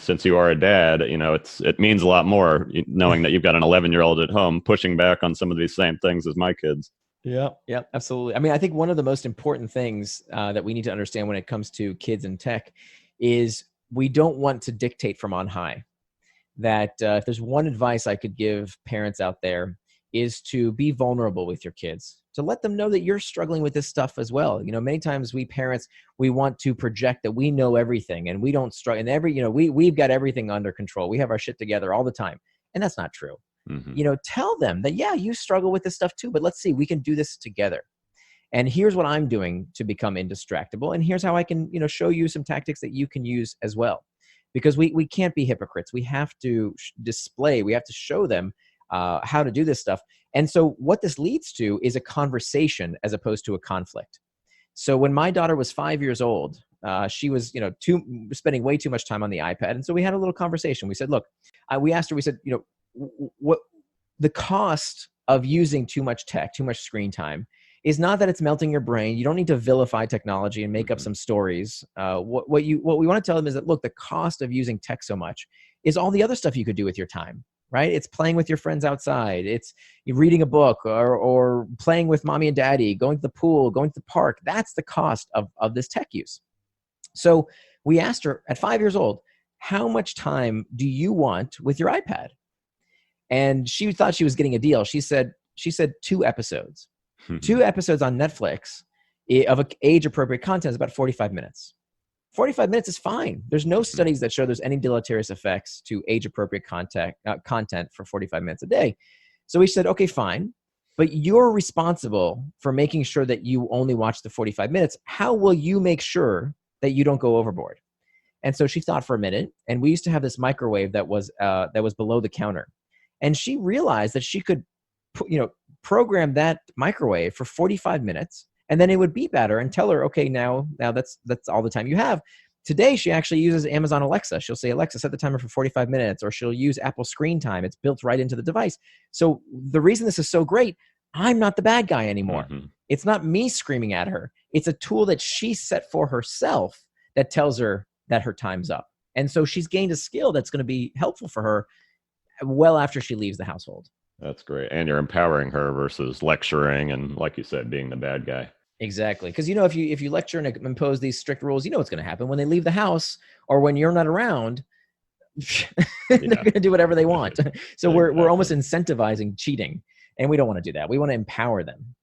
since you are a dad, it means a lot more knowing that you've got an 11-year-old at home pushing back on some of these same things as my kids. Yeah, yeah, absolutely. I mean, I think one of the most important things that we need to understand when it comes to kids and tech is we don't want to dictate from on high. That if there's one advice I could give parents out there is to be vulnerable with your kids, to let them know that you're struggling with this stuff as well. Many times we parents, we want to project that we know everything and we don't struggle, and we've got everything under control. We have our shit together all the time. And that's not true. Mm-hmm. Tell them that, yeah, you struggle with this stuff too, but let's see, we can do this together. And here's what I'm doing to become indistractable. And here's how I can, show you some tactics that you can use as well. Because we can't be hypocrites. We have to display, we have to show them how to do this stuff. And so what this leads to is a conversation as opposed to a conflict. So when my daughter was 5 years old, she was, spending way too much time on the iPad. And so we had a little conversation. We said, look, we asked her, we said, what the cost of using too much tech, too much screen time is not that it's melting your brain. You don't need to vilify technology and make up some stories. What we want to tell them is that, look, the cost of using tech so much is all the other stuff you could do with your time, right? It's playing with your friends outside. It's reading a book or playing with mommy and daddy, going to the pool, going to the park. That's the cost of this tech use. So we asked her at 5 years old, how much time do you want with your iPad? And she thought she was getting a deal. She said 2 episodes. 2 episodes on Netflix of age-appropriate content is about 45 minutes. 45 minutes is fine. There's no studies that show there's any deleterious effects to age-appropriate content for 45 minutes a day. So we said, okay, fine, but you're responsible for making sure that you only watch the 45 minutes. How will you make sure that you don't go overboard? And so she thought for a minute, and we used to have this microwave that was below the counter. And she realized that she could program that microwave for 45 minutes, and then it would beep at her and tell her, okay, now that's all the time you have. Today, she actually uses Amazon Alexa. She'll say, Alexa, set the timer for 45 minutes, or she'll use Apple Screen Time. It's built right into the device. So the reason this is so great, I'm not the bad guy anymore. Mm-hmm. It's not me screaming at her. It's a tool that she set for herself that tells her that her time's up. And so she's gained a skill that's going to be helpful for her well after she leaves the household. That's great. And you're empowering her versus lecturing and, like you said, being the bad guy. Exactly. Because, if you lecture and impose these strict rules, what's going to happen when they leave the house or when you're not around. They're going to do whatever they want. So we're almost incentivizing cheating, and we don't want to do that. We want to empower them.